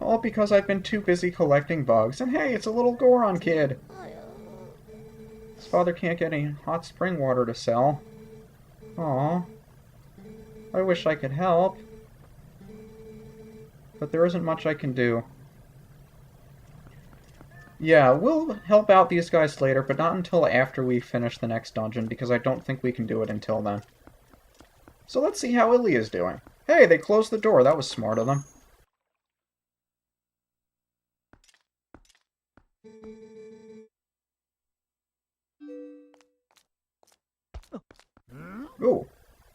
All because I've been too busy collecting bugs. And hey, it's a little Goron kid. His father can't get any hot spring water to sell. Aw. I wish I could help. But there isn't much I can do. Yeah, we'll help out these guys later, but not until after we finish the next dungeon, because I don't think we can do it until then. So let's see how Ilia's doing. Hey, they closed the door. That was smart of them. Oh.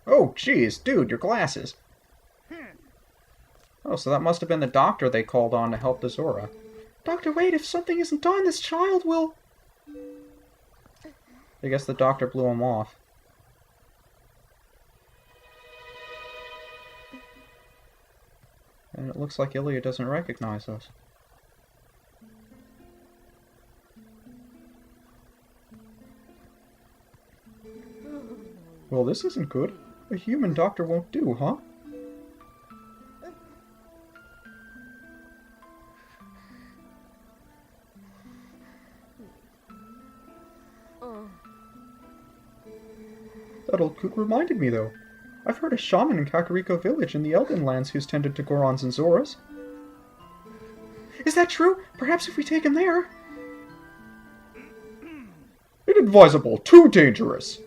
Oh, jeez. Dude, your glasses. Oh, so that must have been the doctor they called on to help the Zora. Doctor, wait, if something isn't done, this child will... I guess the doctor blew him off. And it looks like Ilia doesn't recognize us. Well, this isn't good. A human doctor won't do, huh? That old coot reminded me, though. I've heard a shaman in Kakariko village in the Elden Lands who's tended to Gorons and Zoras. Is that true? Perhaps if we take him there... Inadvisable! Too dangerous!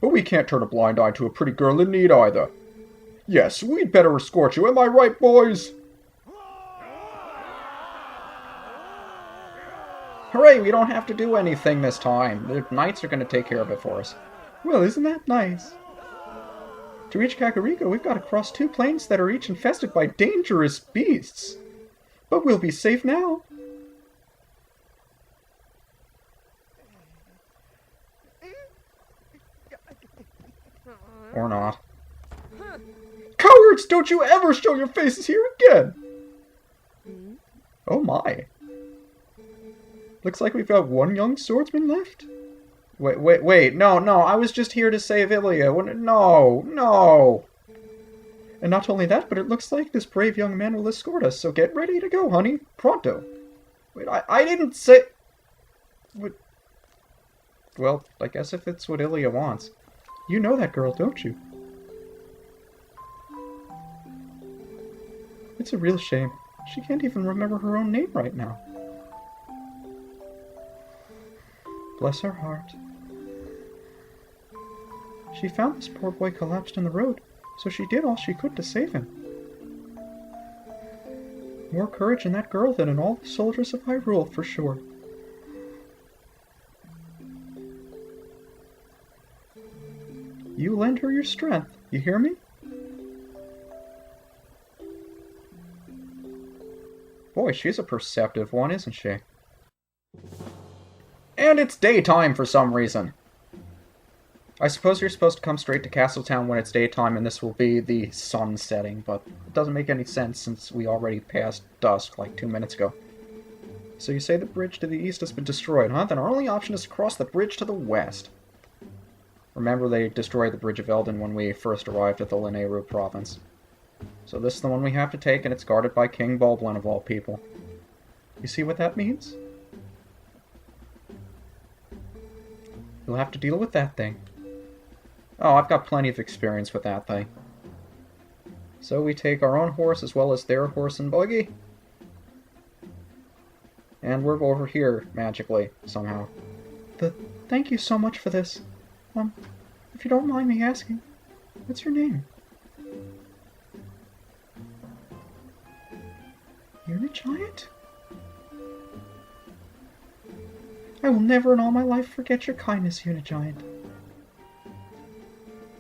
But we can't turn a blind eye to a pretty girl in need either. Yes, we'd better escort you, am I right, boys? Hooray, we don't have to do anything this time. The knights are going to take care of it for us. Well, isn't that nice? To reach Kakariko, we've got to cross 2 plains that are each infested by dangerous beasts. But we'll be safe now. Or not. Cowards! Don't you ever show your faces here again! Oh my. Looks like we've got 1 young swordsman left. Wait, no, I was just here to save Ilia. No! And not only that, but it looks like this brave young man will escort us, so get ready to go, honey. Pronto. Wait, I didn't say... Well, I guess if it's what Ilia wants. You know that girl, don't you? It's a real shame. She can't even remember her own name right now. Bless her heart. She found this poor boy collapsed in the road, so she did all she could to save him. More courage in that girl than in all the soldiers of Hyrule, for sure. You lend her your strength, you hear me? Boy, she's a perceptive one, isn't she? And it's daytime for some reason. I suppose you're supposed to come straight to Castletown when it's daytime and this will be the sun setting, but it doesn't make any sense since we already passed dusk like 2 minutes ago. So you say the bridge to the east has been destroyed, huh? Then our only option is to cross the bridge to the west. Remember, they destroyed the Bridge of Eldin when we first arrived at the Lanayru province. So this is the one we have to take, and it's guarded by King Bulblin of all people. You see what that means? You'll have to deal with that thing. Oh, I've got plenty of experience with that thing. So we take our own horse as well as their horse and buggy. And we're over here, magically, somehow. Thank you so much for this. If you don't mind me asking, what's your name? UniGiant? I will never in all my life forget your kindness, UniGiant.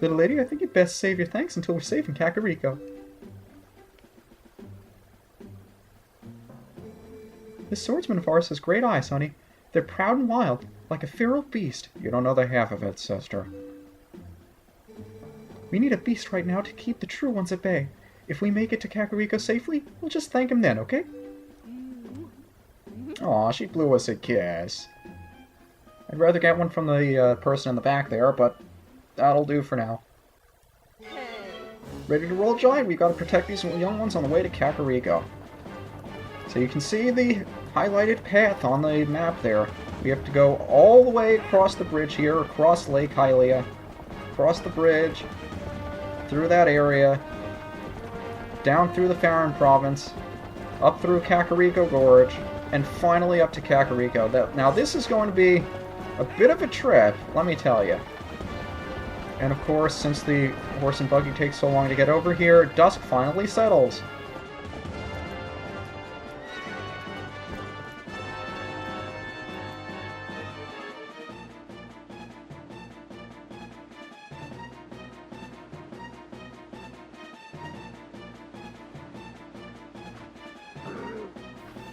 Little lady, I think you'd best save your thanks until we're safe in Kakariko. This swordsman of ours has great eyes, honey. They're proud and wild, like a feral beast. You don't know the half of it, sister. We need a beast right now to keep the true ones at bay. If we make it to Kakariko safely, we'll just thank him then, okay? Aw, she blew us a kiss. I'd rather get one from the person in the back there, but that'll do for now. Ready to roll, Giant? We've got to protect these young ones on the way to Kakariko. So you can see the highlighted path on the map there. We have to go all the way across the bridge here, across Lake Ilia, across the bridge, through that area, down through the Farron province, up through Kakariko Gorge, and finally up to Kakariko. Now this is going to be a bit of a trip, let me tell you. And of course, since the horse and buggy takes so long to get over here, dusk finally settles.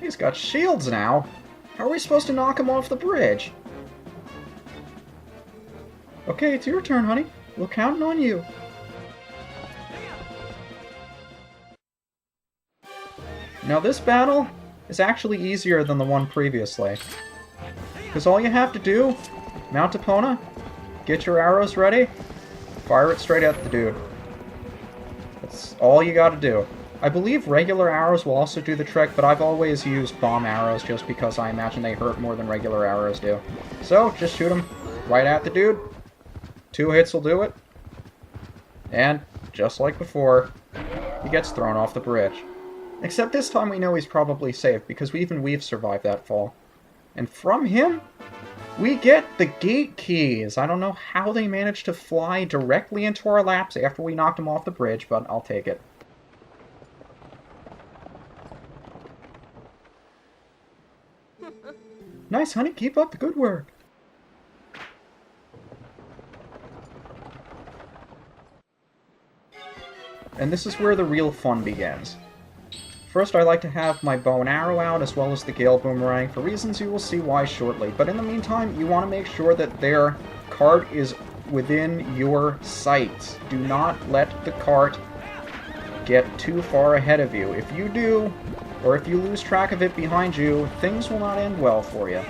He's got shields now. How are we supposed to knock him off the bridge? Okay, it's your turn, honey. We're counting on you. Now this battle is actually easier than the one previously. Because all you have to do, mount Epona, get your arrows ready, fire it straight at the dude. That's all you gotta do. I believe regular arrows will also do the trick, but I've always used bomb arrows just because I imagine they hurt more than regular arrows do. So, just shoot them right at the dude. 2 hits will do it. And, just like before, he gets thrown off the bridge. Except this time we know he's probably safe, because we've survived that fall. And from him, we get the gate keys. I don't know how they managed to fly directly into our laps after we knocked him off the bridge, but I'll take it. Nice, honey. Keep up the good work. And this is where the real fun begins. First, I like to have my bow and arrow out, as well as the Gale Boomerang, for reasons you will see why shortly. But in the meantime, you want to make sure that their cart is within your sights. Do not let the cart get too far ahead of you. If you do, or if you lose track of it behind you, things will not end well for you.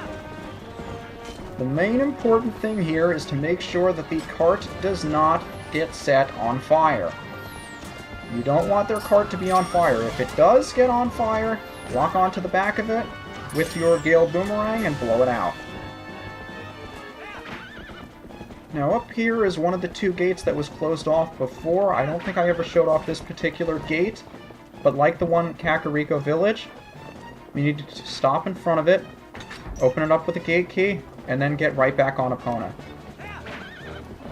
The main important thing here is to make sure that the cart does not get set on fire. You don't want their cart to be on fire. If it does get on fire, lock onto the back of it with your Gale Boomerang and blow it out. Now up here is one of the 2 gates that was closed off before. I don't think I ever showed off this particular gate, but like the one at Kakariko Village, we need to stop in front of it, open it up with a gate key, and then get right back on Epona.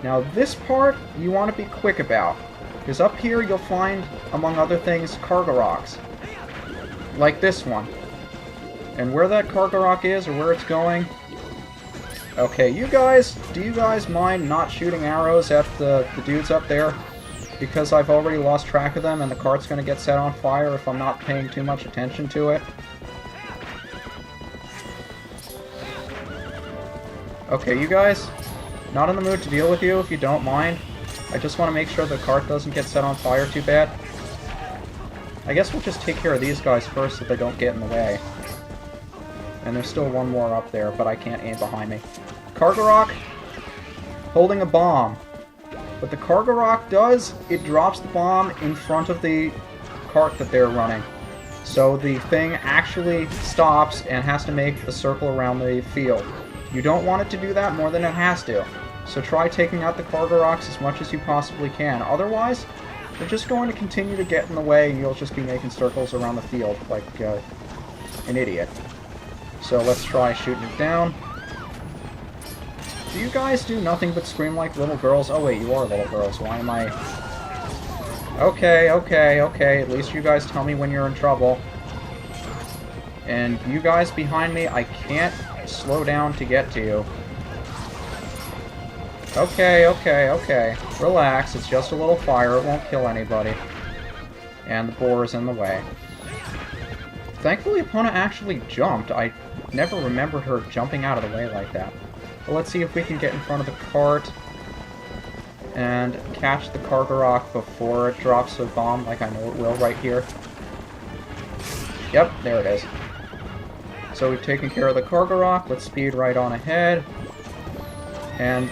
Now this part you want to be quick about, because up here you'll find, among other things, Cargarocks. Like this one. And where that Cargarock is, or where it's going... Okay, do you guys mind not shooting arrows at the dudes up there? Because I've already lost track of them and the cart's going to get set on fire if I'm not paying too much attention to it. Okay, you guys, not in the mood to deal with you if you don't mind. I just want to make sure the cart doesn't get set on fire too bad. I guess we'll just take care of these guys first so they don't get in the way. And there's still one more up there, but I can't aim behind me. Cargarock, holding a bomb. What the Cargarock does, it drops the bomb in front of the cart that they're running. So the thing actually stops and has to make a circle around the field. You don't want it to do that more than it has to. So try taking out the Cargarocks as much as you possibly can. Otherwise, they're just going to continue to get in the way and you'll just be making circles around the field like an idiot. So let's try shooting it down. Do you guys do nothing but scream like little girls? Oh wait, you are little girls. Why am I... Okay. At least you guys tell me when you're in trouble. And you guys behind me, I can't slow down to get to you. Okay. Relax, it's just a little fire, it won't kill anybody. And the boar is in the way. Thankfully, Epona actually jumped. I never remembered her jumping out of the way like that. But let's see if we can get in front of the cart and catch the Cargarock before it drops a bomb, like I know it will right here. Yep, there it is. So we've taken care of the Cargarock. Let's speed right on ahead. And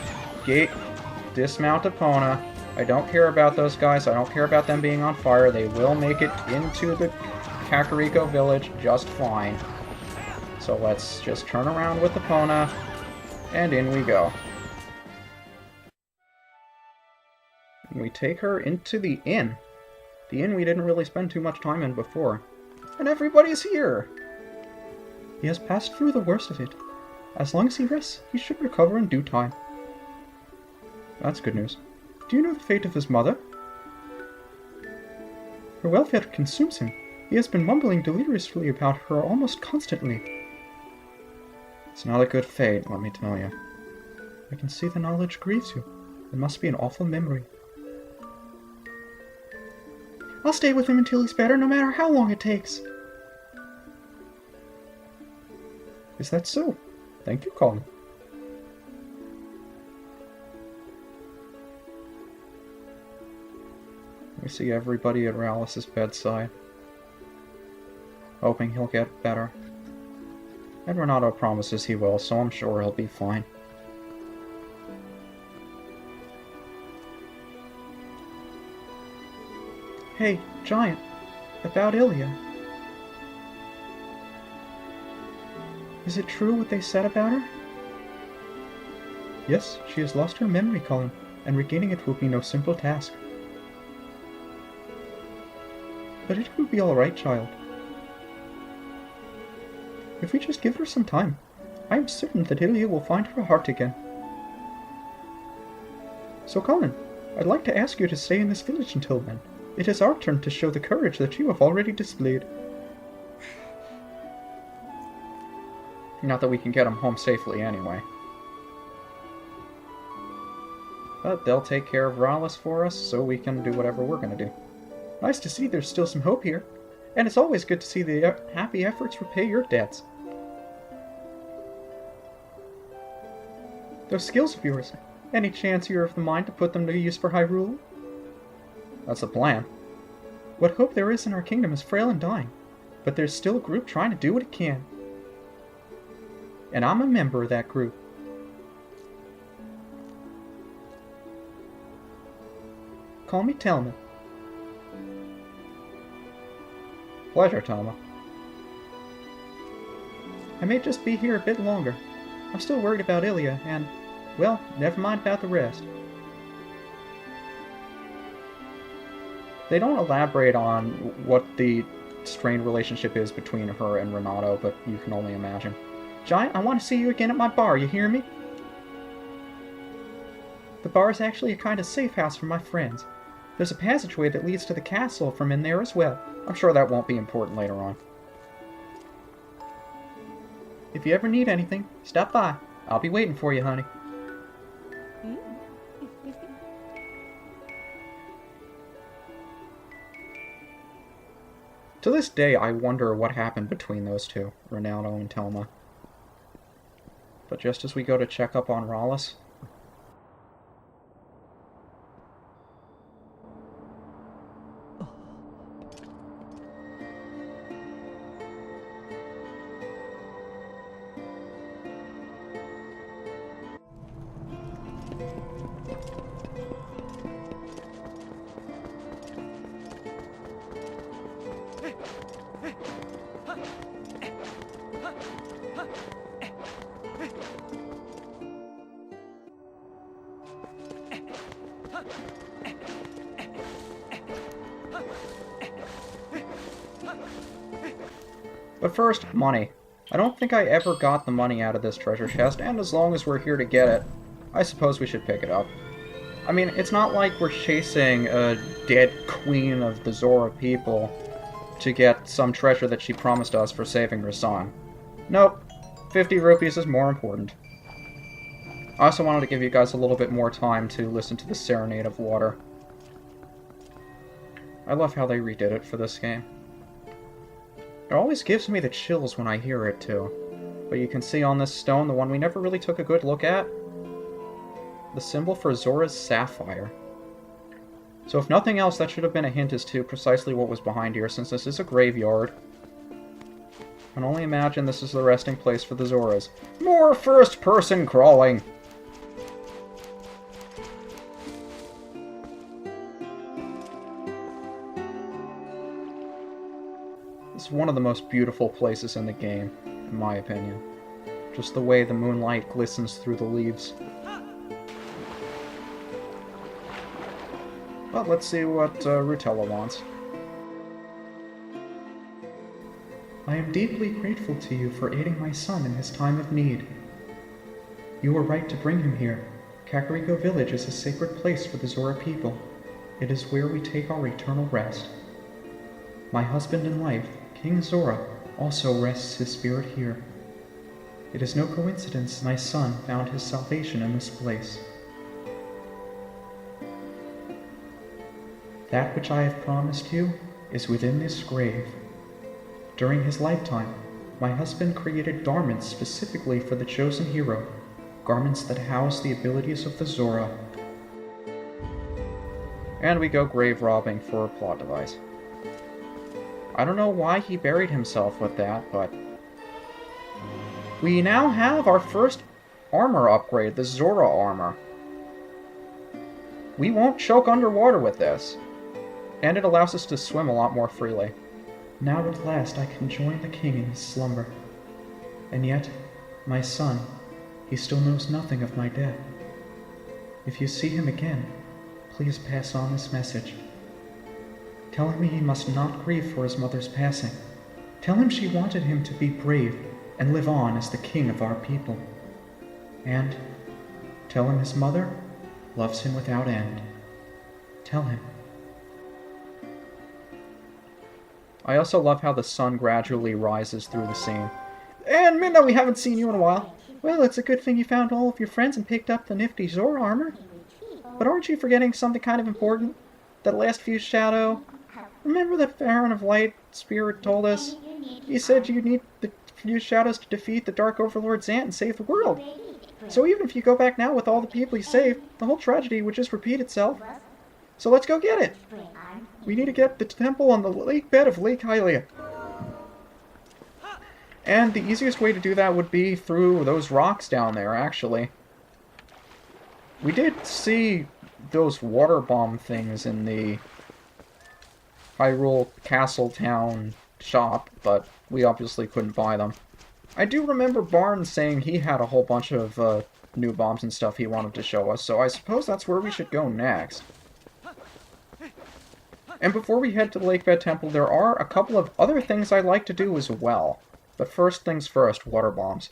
dismount Epona. I don't care about those guys. I don't care about them being on fire. They will make it into the Kakariko village just fine. So let's just turn around with Epona, and in we go. And we take her into the inn. The inn we didn't really spend too much time in before. And everybody's here! He has passed through the worst of it. As long as he rests, he should recover in due time. That's good news. Do you know the fate of his mother? Her welfare consumes him. He has been mumbling deliriously about her almost constantly. It's not a good fate, let me tell you. I can see the knowledge grieves you. It must be an awful memory. I'll stay with him until he's better, no matter how long it takes. Is that so? Thank you, Colin. We see everybody at Ralis' bedside, hoping he'll get better. And Renado promises he will, so I'm sure he'll be fine. Hey, Giant, about Ilia. Is it true what they said about her? Yes, she has lost her memory, Colin, and regaining it will be no simple task. But it will be alright, child. If we just give her some time, I am certain that Ilia will find her heart again. So, Colin, I'd like to ask you to stay in this village until then. It is our turn to show the courage that you have already displayed. Not that we can get him home safely anyway. But they'll take care of Ralis for us, so we can do whatever we're gonna do. Nice to see there's still some hope here. And it's always good to see the happy efforts repay your debts. Those skills of yours, any chance you're of the mind to put them to use for Hyrule? That's the plan. What hope there is in our kingdom is frail and dying, but there's still a group trying to do what it can. And I'm a member of that group. Call me Telma. Pleasure, Telma. I may just be here a bit longer. I'm still worried about Ilia, and, well, never mind about the rest. They don't elaborate on what the strained relationship is between her and Renado, but you can only imagine. Giant, I want to see you again at my bar, you hear me? The bar is actually a kind of safe house for my friends. There's a passageway that leads to the castle from in there as well. I'm sure that won't be important later on. If you ever need anything, stop by. I'll be waiting for you, honey. To this day, I wonder what happened between those two, Renado and Telma. But just as we go to check up on Ralis... But first, money. I don't think I ever got the money out of this treasure chest, and as long as we're here to get it, I suppose we should pick it up. I mean, it's not like we're chasing a dead queen of the Zora people to get some treasure that she promised us for saving her son. Nope. 50 rupees is more important. I also wanted to give you guys a little bit more time to listen to the Serenade of Water. I love how they redid it for this game. It always gives me the chills when I hear it, too. But you can see on this stone, the one we never really took a good look at, the symbol for Zora's sapphire. So if nothing else, that should have been a hint as to precisely what was behind here, since this is a graveyard. I can only imagine this is the resting place for the Zoras. More first-person crawling! It's one of the most beautiful places in the game, in my opinion. Just the way the moonlight glistens through the leaves. But let's see what Rutella wants. I am deeply grateful to you for aiding my son in his time of need. You were right to bring him here. Kakariko Village is a sacred place for the Zora people. It is where we take our eternal rest. My husband in life, King Zora, also rests his spirit here. It is no coincidence my son found his salvation in this place. That which I have promised you is within this grave. During his lifetime, my husband created garments specifically for the chosen hero, garments that house the abilities of the Zora. And we go grave robbing for a plot device. I don't know why he buried himself with that, but... we now have our first armor upgrade, the Zora armor. We won't choke underwater with this. And it allows us to swim a lot more freely. Now at last I can join the king in his slumber. And yet, my son, he still knows nothing of my death. If you see him again, please pass on this message. Tell him he must not grieve for his mother's passing. Tell him she wanted him to be brave and live on as the king of our people. And tell him his mother loves him without end. Tell him. I also love how the sun gradually rises through the scene. And Minna, we haven't seen you in a while. Well, it's a good thing you found all of your friends and picked up the nifty Zora armor. But aren't you forgetting something kind of important? That last fused shadow? Remember that Baron of Light Spirit told us? He said you need the fused shadows to defeat the Dark Overlord Zant and save the world. So even if you go back now with all the people you saved, the whole tragedy would just repeat itself. So let's go get it! We need to get the temple on the lake bed of Lake Ilia. And the easiest way to do that would be through those rocks down there, actually. We did see those water bomb things in the Hyrule Castle Town shop, but we obviously couldn't buy them. I do remember Barnes saying he had a whole bunch of new bombs and stuff he wanted to show us, so I suppose that's where we should go next. And before we head to the Lakebed Temple, there are a couple of other things I'd like to do as well. But first things first, water bombs.